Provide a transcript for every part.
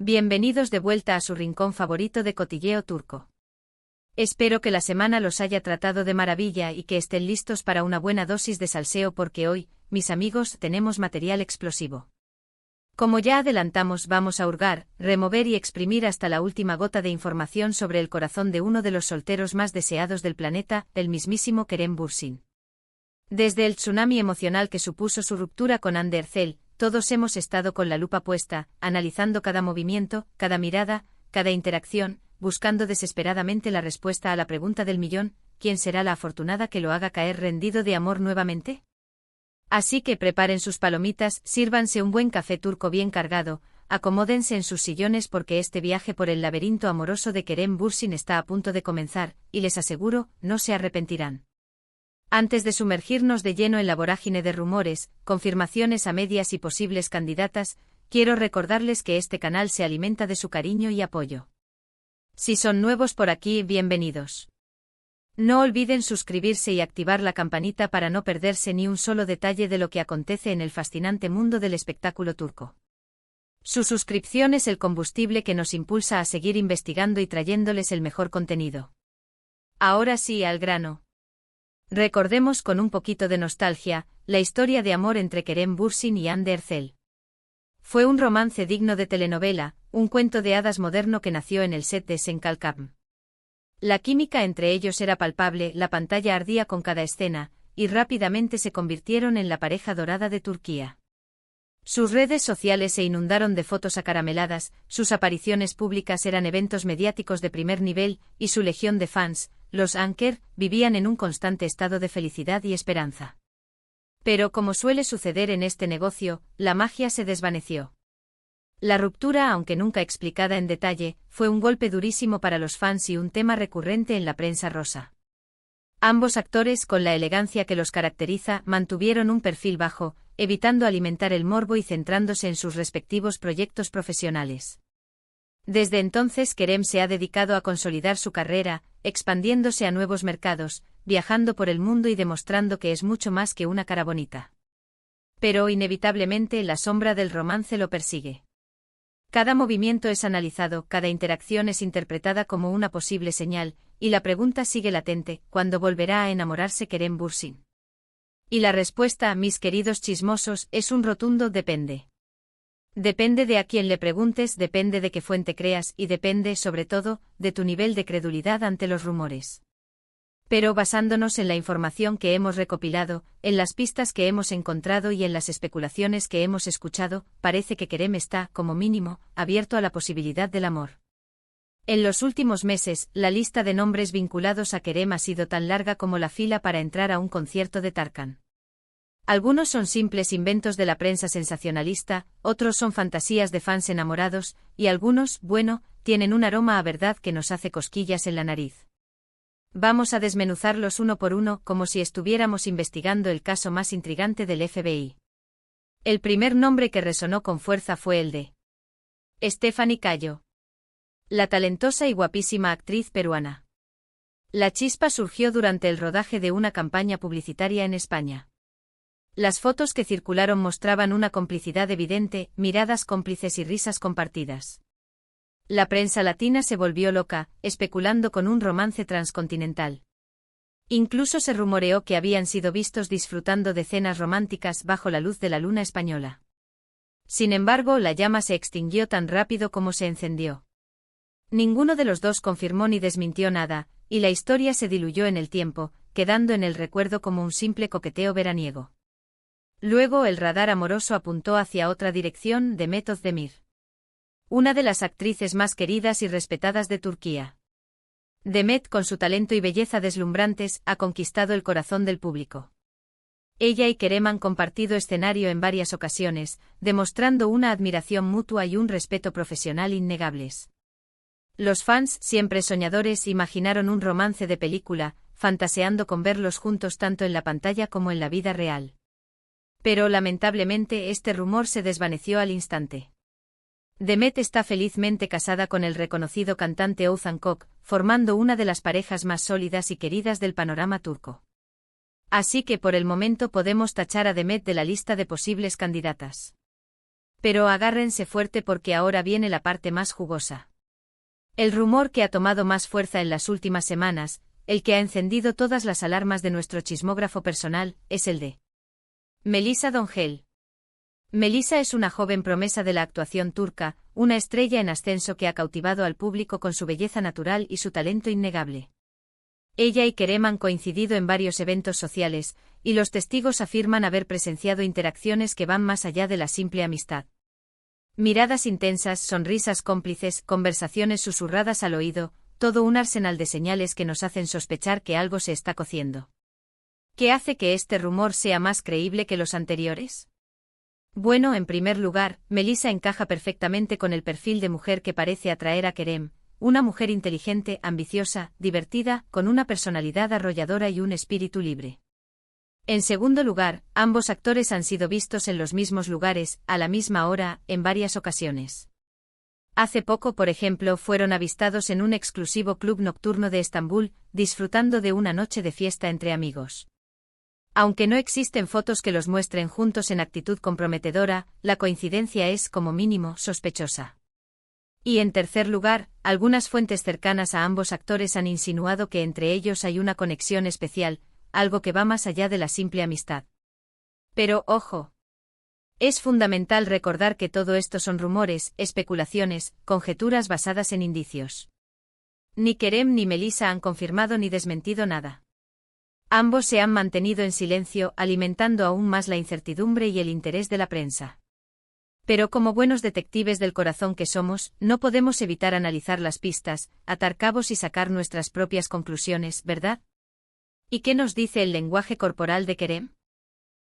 Bienvenidos de vuelta a su rincón favorito de cotilleo turco. Espero que la semana los haya tratado de maravilla y que estén listos para una buena dosis de salseo porque hoy, mis amigos, tenemos material explosivo. Como ya adelantamos, vamos a hurgar, remover y exprimir hasta la última gota de información sobre el corazón de uno de los solteros más deseados del planeta, el mismísimo Kerem Bürsin. Desde el tsunami emocional que supuso su ruptura con Hande Erçel, todos hemos estado con la lupa puesta, analizando cada movimiento, cada mirada, cada interacción, buscando desesperadamente la respuesta a la pregunta del millón: ¿quién será la afortunada que lo haga caer rendido de amor nuevamente? Así que preparen sus palomitas, sírvanse un buen café turco bien cargado, acomódense en sus sillones porque este viaje por el laberinto amoroso de Kerem Bürsin está a punto de comenzar, y les aseguro, no se arrepentirán. Antes de sumergirnos de lleno en la vorágine de rumores, confirmaciones a medias y posibles candidatas, quiero recordarles que este canal se alimenta de su cariño y apoyo. Si son nuevos por aquí, bienvenidos. No olviden suscribirse y activar la campanita para no perderse ni un solo detalle de lo que acontece en el fascinante mundo del espectáculo turco. Su suscripción es el combustible que nos impulsa a seguir investigando y trayéndoles el mejor contenido. Ahora sí, al grano. Recordemos con un poquito de nostalgia la historia de amor entre Kerem Bürsin y Hande Erçel. Fue un romance digno de telenovela, un cuento de hadas moderno que nació en el set de Sen Kalkam. La química entre ellos era palpable, la pantalla ardía con cada escena, y rápidamente se convirtieron en la pareja dorada de Turquía. Sus redes sociales se inundaron de fotos acarameladas, sus apariciones públicas eran eventos mediáticos de primer nivel, y su legión de fans, los Anker, vivían en un constante estado de felicidad y esperanza. Pero como suele suceder en este negocio, la magia se desvaneció. La ruptura, aunque nunca explicada en detalle, fue un golpe durísimo para los fans y un tema recurrente en la prensa rosa. Ambos actores, con la elegancia que los caracteriza, mantuvieron un perfil bajo, evitando alimentar el morbo y centrándose en sus respectivos proyectos profesionales. Desde entonces Kerem se ha dedicado a consolidar su carrera, expandiéndose a nuevos mercados, viajando por el mundo y demostrando que es mucho más que una cara bonita. Pero inevitablemente la sombra del romance lo persigue. Cada movimiento es analizado, cada interacción es interpretada como una posible señal, y la pregunta sigue latente: ¿cuándo volverá a enamorarse Kerem Bürsin? Y la respuesta, mis queridos chismosos, es un rotundo depende. Depende de a quién le preguntes, depende de qué fuente creas y depende, sobre todo, de tu nivel de credulidad ante los rumores. Pero basándonos en la información que hemos recopilado, en las pistas que hemos encontrado y en las especulaciones que hemos escuchado, parece que Kerem está, como mínimo, abierto a la posibilidad del amor. En los últimos meses, la lista de nombres vinculados a Kerem ha sido tan larga como la fila para entrar a un concierto de Tarkan. Algunos son simples inventos de la prensa sensacionalista, otros son fantasías de fans enamorados, y algunos, bueno, tienen un aroma a verdad que nos hace cosquillas en la nariz. Vamos a desmenuzarlos uno por uno, como si estuviéramos investigando el caso más intrigante del FBI. El primer nombre que resonó con fuerza fue el de Stephanie Cayo, la talentosa y guapísima actriz peruana. La chispa surgió durante el rodaje de una campaña publicitaria en España. Las fotos que circularon mostraban una complicidad evidente, miradas cómplices y risas compartidas. La prensa latina se volvió loca, especulando con un romance transcontinental. Incluso se rumoreó que habían sido vistos disfrutando de cenas románticas bajo la luz de la luna española. Sin embargo, la llama se extinguió tan rápido como se encendió. Ninguno de los dos confirmó ni desmintió nada, y la historia se diluyó en el tiempo, quedando en el recuerdo como un simple coqueteo veraniego. Luego el radar amoroso apuntó hacia otra dirección: Demet Özdemir. Una de las actrices más queridas y respetadas de Turquía. Demet, con su talento y belleza deslumbrantes, ha conquistado el corazón del público. Ella y Kerem han compartido escenario en varias ocasiones, demostrando una admiración mutua y un respeto profesional innegables. Los fans, siempre soñadores, imaginaron un romance de película, fantaseando con verlos juntos tanto en la pantalla como en la vida real. Pero lamentablemente este rumor se desvaneció al instante. Demet está felizmente casada con el reconocido cantante Oğuzhan Koç, formando una de las parejas más sólidas y queridas del panorama turco. Así que por el momento podemos tachar a Demet de la lista de posibles candidatas. Pero agárrense fuerte porque ahora viene la parte más jugosa. El rumor que ha tomado más fuerza en las últimas semanas, el que ha encendido todas las alarmas de nuestro chismógrafo personal, es el de Melissa D'Angel. Melissa es una joven promesa de la actuación turca, una estrella en ascenso que ha cautivado al público con su belleza natural y su talento innegable. Ella y Kerem han coincidido en varios eventos sociales, y los testigos afirman haber presenciado interacciones que van más allá de la simple amistad. Miradas intensas, sonrisas cómplices, conversaciones susurradas al oído, todo un arsenal de señales que nos hacen sospechar que algo se está cociendo. ¿Qué hace que este rumor sea más creíble que los anteriores? Bueno, en primer lugar, Melissa encaja perfectamente con el perfil de mujer que parece atraer a Kerem, una mujer inteligente, ambiciosa, divertida, con una personalidad arrolladora y un espíritu libre. En segundo lugar, ambos actores han sido vistos en los mismos lugares, a la misma hora, en varias ocasiones. Hace poco, por ejemplo, fueron avistados en un exclusivo club nocturno de Estambul, disfrutando de una noche de fiesta entre amigos. Aunque no existen fotos que los muestren juntos en actitud comprometedora, la coincidencia es, como mínimo, sospechosa. Y en tercer lugar, algunas fuentes cercanas a ambos actores han insinuado que entre ellos hay una conexión especial, algo que va más allá de la simple amistad. Pero, ojo. Es fundamental recordar que todo esto son rumores, especulaciones, conjeturas basadas en indicios. Ni Kerem ni Melissa han confirmado ni desmentido nada. Ambos se han mantenido en silencio, alimentando aún más la incertidumbre y el interés de la prensa. Pero como buenos detectives del corazón que somos, no podemos evitar analizar las pistas, atar cabos y sacar nuestras propias conclusiones, ¿verdad? ¿Y qué nos dice el lenguaje corporal de Kerem?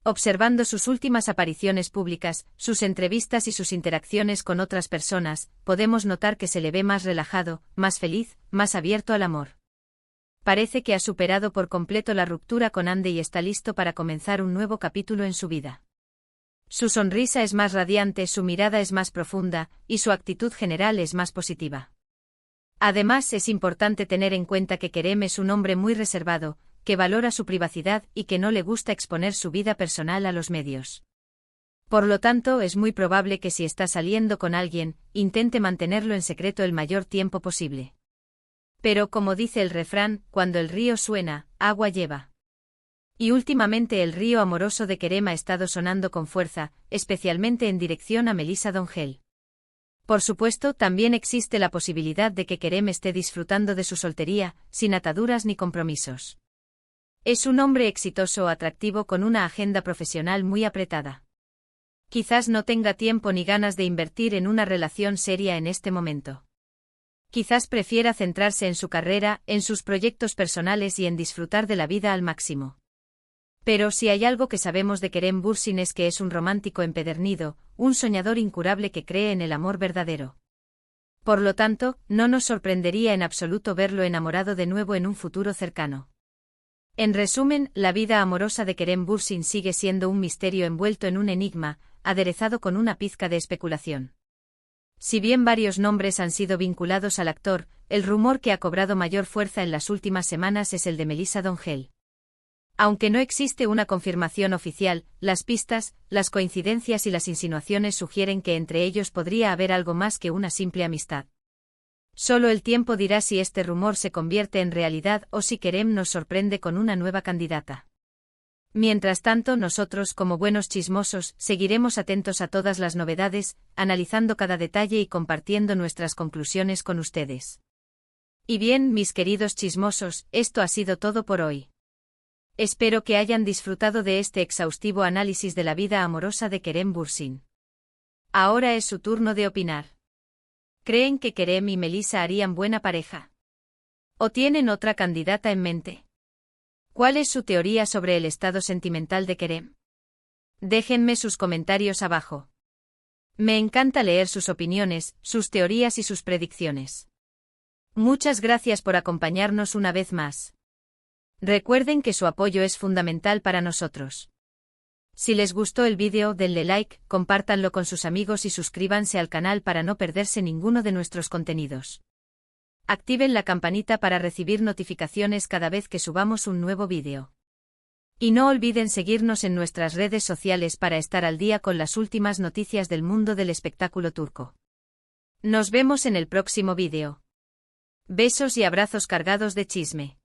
Observando sus últimas apariciones públicas, sus entrevistas y sus interacciones con otras personas, podemos notar que se le ve más relajado, más feliz, más abierto al amor. Parece que ha superado por completo la ruptura con Andy y está listo para comenzar un nuevo capítulo en su vida. Su sonrisa es más radiante, su mirada es más profunda, y su actitud general es más positiva. Además, es importante tener en cuenta que Kerem es un hombre muy reservado, que valora su privacidad y que no le gusta exponer su vida personal a los medios. Por lo tanto, es muy probable que si está saliendo con alguien, intente mantenerlo en secreto el mayor tiempo posible. Pero como dice el refrán, cuando el río suena, agua lleva. Y últimamente el río amoroso de Kerem ha estado sonando con fuerza, especialmente en dirección a Melissa D'Angel. Por supuesto, también existe la posibilidad de que Kerem esté disfrutando de su soltería, sin ataduras ni compromisos. Es un hombre exitoso, atractivo, con una agenda profesional muy apretada. Quizás no tenga tiempo ni ganas de invertir en una relación seria en este momento. Quizás prefiera centrarse en su carrera, en sus proyectos personales y en disfrutar de la vida al máximo. Pero si hay algo que sabemos de Kerem Bürsin es que es un romántico empedernido, un soñador incurable que cree en el amor verdadero. Por lo tanto, no nos sorprendería en absoluto verlo enamorado de nuevo en un futuro cercano. En resumen, la vida amorosa de Kerem Bürsin sigue siendo un misterio envuelto en un enigma, aderezado con una pizca de especulación. Si bien varios nombres han sido vinculados al actor, el rumor que ha cobrado mayor fuerza en las últimas semanas es el de Melissa D'Angel. Aunque no existe una confirmación oficial, las pistas, las coincidencias y las insinuaciones sugieren que entre ellos podría haber algo más que una simple amistad. Solo el tiempo dirá si este rumor se convierte en realidad o si Kerem nos sorprende con una nueva candidata. Mientras tanto, nosotros, como buenos chismosos, seguiremos atentos a todas las novedades, analizando cada detalle y compartiendo nuestras conclusiones con ustedes. Y bien, mis queridos chismosos, esto ha sido todo por hoy. Espero que hayan disfrutado de este exhaustivo análisis de la vida amorosa de Kerem Bürsin. Ahora es su turno de opinar. ¿Creen que Kerem y Melissa harían buena pareja? ¿O tienen otra candidata en mente? ¿Cuál es su teoría sobre el estado sentimental de Kerem? Déjenme sus comentarios abajo. Me encanta leer sus opiniones, sus teorías y sus predicciones. Muchas gracias por acompañarnos una vez más. Recuerden que su apoyo es fundamental para nosotros. Si les gustó el vídeo, denle like, compártanlo con sus amigos y suscríbanse al canal para no perderse ninguno de nuestros contenidos. Activen la campanita para recibir notificaciones cada vez que subamos un nuevo vídeo. Y no olviden seguirnos en nuestras redes sociales para estar al día con las últimas noticias del mundo del espectáculo turco. Nos vemos en el próximo vídeo. Besos y abrazos cargados de chisme.